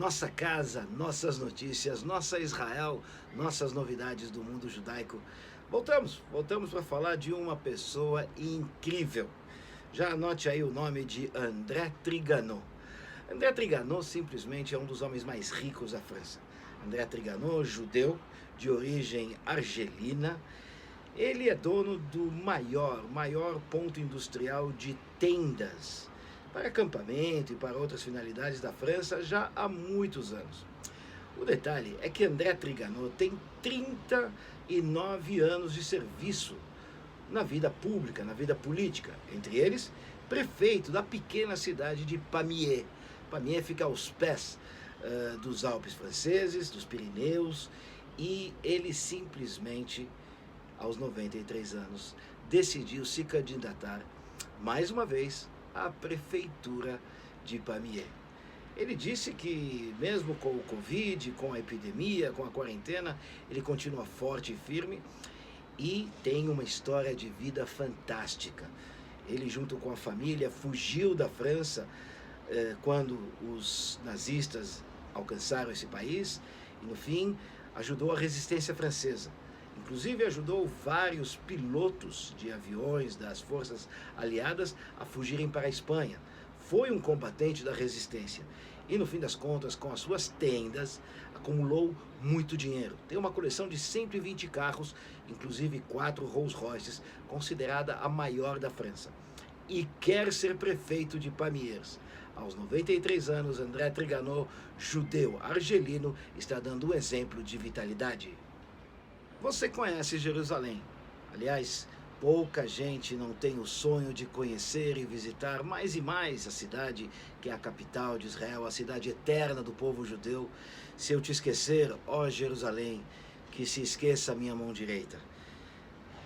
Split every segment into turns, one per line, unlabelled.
nossa casa, nossas notícias, nossa Israel, nossas novidades do mundo judaico. Voltamos para falar de uma pessoa incrível. Já anote aí o nome de André Trigano. André Trigano simplesmente é um dos homens mais ricos da França. André Trigano, judeu, de origem argelina. Ele é dono do maior ponto industrial de tendas para acampamento e para outras finalidades da França já há muitos anos. O detalhe é que André Trigano tem 39 anos de serviço na vida pública, na vida política. Entre eles, prefeito da pequena cidade de Pamiers. Pamiers fica aos pés dos Alpes franceses, dos Pirineus, e ele simplesmente, aos 93 anos, decidiu se candidatar mais uma vez à prefeitura de Pamiers. Ele disse que mesmo com o Covid, com a epidemia, com a quarentena, ele continua forte e firme e tem uma história de vida fantástica. Ele, junto com a família, fugiu da França quando os nazistas alcançaram esse país e, no fim, ajudou a resistência francesa. Inclusive, ajudou vários pilotos de aviões das forças aliadas a fugirem para a Espanha. Foi um combatente da resistência e, no fim das contas, com as suas tendas, acumulou muito dinheiro. Tem uma coleção de 120 carros, inclusive 4 Rolls Royces, considerada a maior da França. E quer ser prefeito de Pamiers. Aos 93 anos, André Trigano, judeu argelino, está dando um exemplo de vitalidade. Você conhece Jerusalém. Aliás, pouca gente não tem o sonho de conhecer e visitar mais e mais a cidade que é a capital de Israel, a cidade eterna do povo judeu. Se eu te esquecer, ó Jerusalém, que se esqueça a minha mão direita.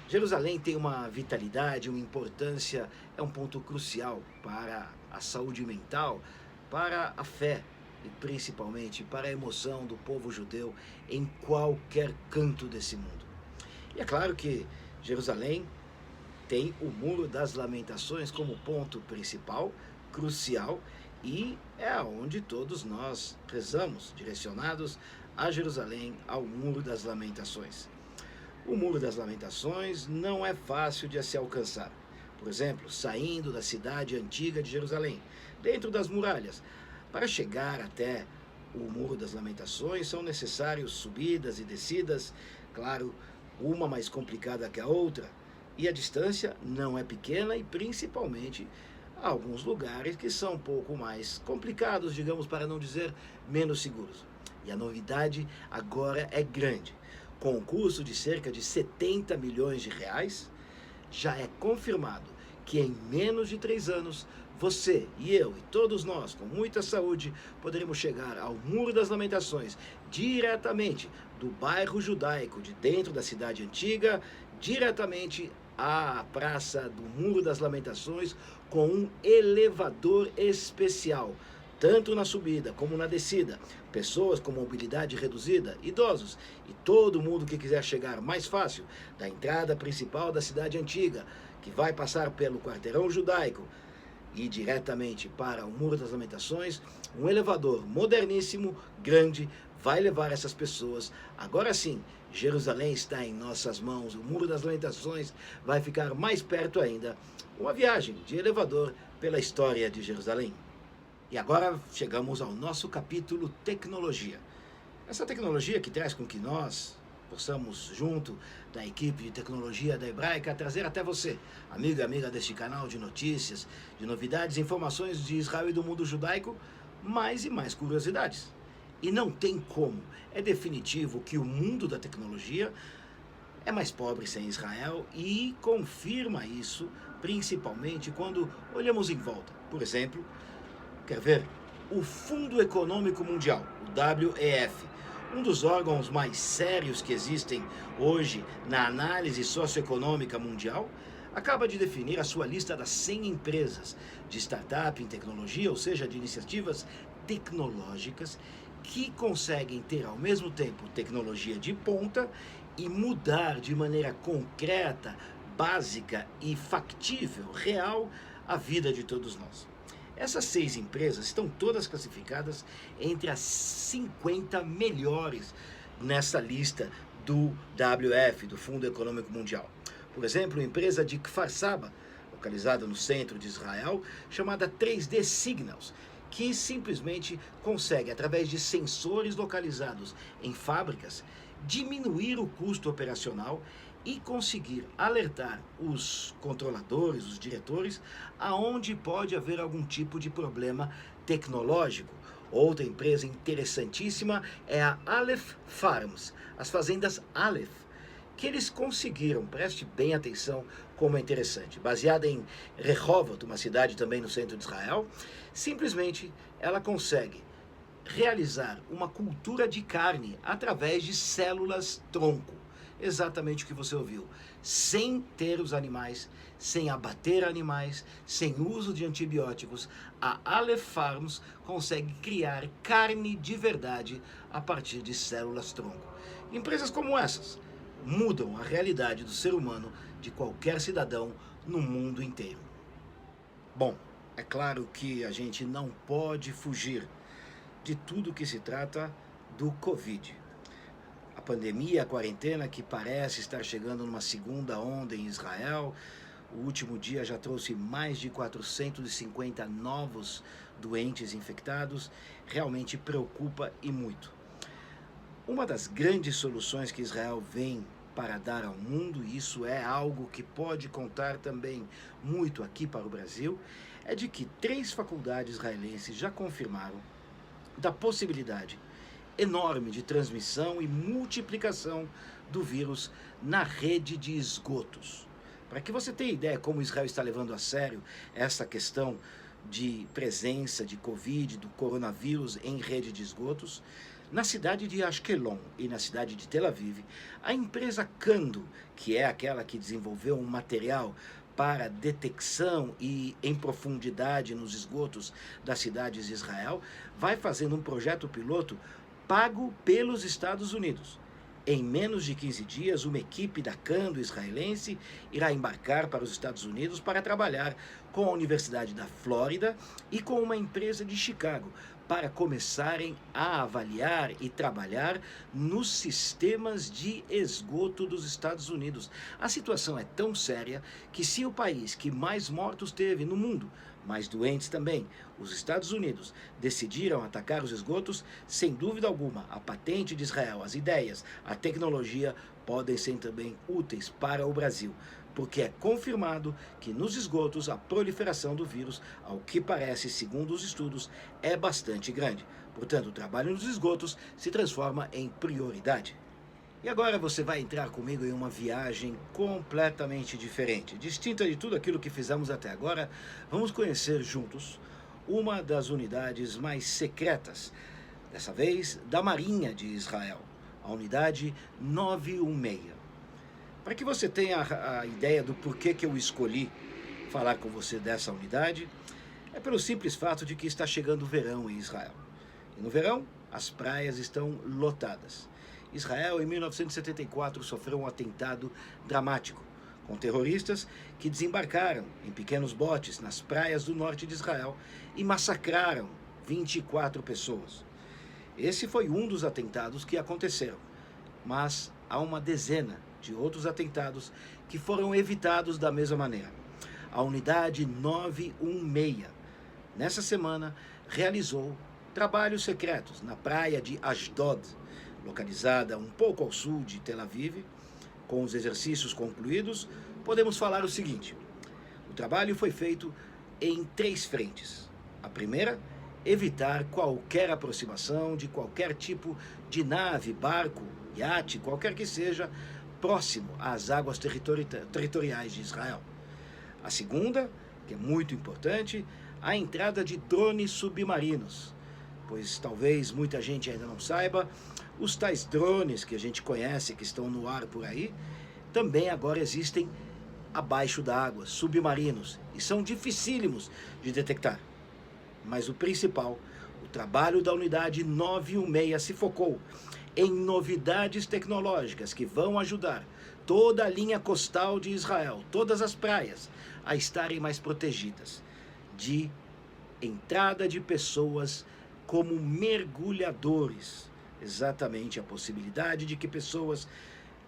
Jerusalém tem uma vitalidade, uma importância, é um ponto crucial para a saúde mental, para a fé e principalmente para a emoção do povo judeu em qualquer canto desse mundo. E é claro que Jerusalém tem o Muro das Lamentações como ponto principal, crucial, e é aonde todos nós rezamos, direcionados a Jerusalém, ao Muro das Lamentações. O Muro das Lamentações não é fácil de se alcançar. Por exemplo, saindo da cidade antiga de Jerusalém, dentro das muralhas, para chegar até o Muro das Lamentações são necessários subidas e descidas, claro, uma mais complicada que a outra, e a distância não é pequena e principalmente há alguns lugares que são um pouco mais complicados, digamos, para não dizer menos seguros. E a novidade agora é grande. Com um custo de cerca de 70 milhões de reais, já é confirmado que em menos de 3 anos, você e eu e todos nós, com muita saúde, poderemos chegar ao Muro das Lamentações, diretamente do bairro judaico de dentro da cidade antiga, diretamente à praça do Muro das Lamentações, com um elevador especial, tanto na subida como na descida, pessoas com mobilidade reduzida, idosos e todo mundo que quiser chegar mais fácil da entrada principal da cidade antiga, que vai passar pelo quarteirão judaico e diretamente para o Muro das Lamentações, um elevador moderníssimo, grande, vai levar essas pessoas. Agora sim, Jerusalém está em nossas mãos, o Muro das Lamentações vai ficar mais perto ainda. Uma viagem de elevador pela história de Jerusalém. E agora chegamos ao nosso capítulo Tecnologia. Essa tecnologia que traz com que nós possamos, junto da equipe de tecnologia da Hebraica, trazer até você, amigo e amiga deste canal de notícias, de novidades e informações de Israel e do mundo judaico, mais e mais curiosidades. E não tem como, é definitivo que o mundo da tecnologia é mais pobre sem Israel e confirma isso principalmente quando olhamos em volta. Por exemplo, quer ver? O Fundo Econômico Mundial, o WEF, um dos órgãos mais sérios que existem hoje na análise socioeconômica mundial, acaba de definir a sua lista das 100 empresas de startup em tecnologia, ou seja, de iniciativas tecnológicas que conseguem ter ao mesmo tempo tecnologia de ponta e mudar de maneira concreta, básica e factível, real, a vida de todos nós. Essas 6 empresas estão todas classificadas entre as 50 melhores nessa lista do WF, do Fundo Econômico Mundial. Por exemplo, a empresa de Kfar Saba, localizada no centro de Israel, chamada 3D Signals, que simplesmente consegue, através de sensores localizados em fábricas, diminuir o custo operacional e conseguir alertar os controladores, os diretores, aonde pode haver algum tipo de problema tecnológico. Outra empresa interessantíssima é a Aleph Farms, as fazendas Aleph, que eles conseguiram, preste bem atenção como é interessante, baseada em Rehovot, uma cidade também no centro de Israel, simplesmente ela consegue realizar uma cultura de carne através de células tronco. Exatamente o que você ouviu. Sem ter os animais, sem abater animais, sem uso de antibióticos, a Aleph Farms consegue criar carne de verdade a partir de células tronco. Empresas como essas mudam a realidade do ser humano, de qualquer cidadão no mundo inteiro. Bom, é claro que a gente não pode fugir de tudo que se trata do Covid. A pandemia, a quarentena que parece estar chegando numa segunda onda em Israel. O último dia já trouxe mais de 450 novos doentes infectados. Realmente preocupa e muito. Uma das grandes soluções que Israel vem para dar ao mundo, e isso é algo que pode contar também muito aqui para o Brasil, é de que 3 faculdades israelenses já confirmaram da possibilidade enorme de transmissão e multiplicação do vírus na rede de esgotos. Para que você tenha ideia como Israel está levando a sério essa questão de presença de Covid, do coronavírus em rede de esgotos, na cidade de Ashkelon e na cidade de Tel Aviv, a empresa Kando, que é aquela que desenvolveu um material para detecção e em profundidade nos esgotos das cidades de Israel, vai fazendo um projeto piloto pago pelos Estados Unidos. Em menos de 15 dias, uma equipe da Kando israelense irá embarcar para os Estados Unidos para trabalhar com a Universidade da Flórida e com uma empresa de Chicago, para começarem a avaliar e trabalhar nos sistemas de esgoto dos Estados Unidos. A situação é tão séria que, se o país que mais mortos teve no mundo, mais doentes também, os Estados Unidos, decidiram atacar os esgotos, sem dúvida alguma, a patente de Israel, as ideias, a tecnologia podem ser também úteis para o Brasil, porque é confirmado que nos esgotos a proliferação do vírus, ao que parece, segundo os estudos, é bastante grande. Portanto, o trabalho nos esgotos se transforma em prioridade. E agora você vai entrar comigo em uma viagem completamente diferente, distinta de tudo aquilo que fizemos até agora. Vamos conhecer juntos uma das unidades mais secretas, dessa vez da Marinha de Israel, a unidade 916. Para que você tenha a ideia do porquê que eu escolhi falar com você dessa unidade, é pelo simples fato de que está chegando o verão em Israel. E no verão, as praias estão lotadas. Israel, em 1974, sofreu um atentado dramático, com terroristas que desembarcaram em pequenos botes nas praias do norte de Israel e massacraram 24 pessoas. Esse foi um dos atentados que aconteceram, mas há uma dezena de outros atentados que foram evitados da mesma maneira. A unidade 916, nessa semana, realizou trabalhos secretos na praia de Ashdod, localizada um pouco ao sul de Tel Aviv. Com os exercícios concluídos, podemos falar o seguinte: o trabalho foi feito em 3 frentes. A primeira, evitar qualquer aproximação de qualquer tipo de nave, barco, iate, qualquer que seja, próximo às águas territoriais de Israel. A segunda, que é muito importante, a entrada de drones submarinos, pois talvez muita gente ainda não saiba, os tais drones que a gente conhece, que estão no ar por aí, também agora existem abaixo da água, submarinos, e são dificílimos de detectar. Mas o principal, o trabalho da unidade 916 se focou em novidades tecnológicas que vão ajudar toda a linha costal de Israel, todas as praias, a estarem mais protegidas de entrada de pessoas como mergulhadores. Exatamente a possibilidade de que pessoas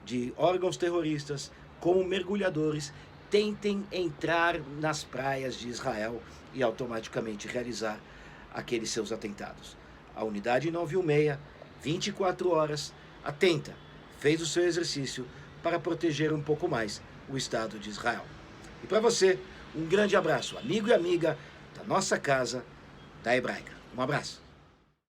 de órgãos terroristas, como mergulhadores, tentem entrar nas praias de Israel e automaticamente realizar aqueles seus atentados. A unidade 916, 24 horas, atenta, fez o seu exercício para proteger um pouco mais o Estado de Israel. E para você, um grande abraço, amigo e amiga da nossa casa, da Hebraica. Um abraço.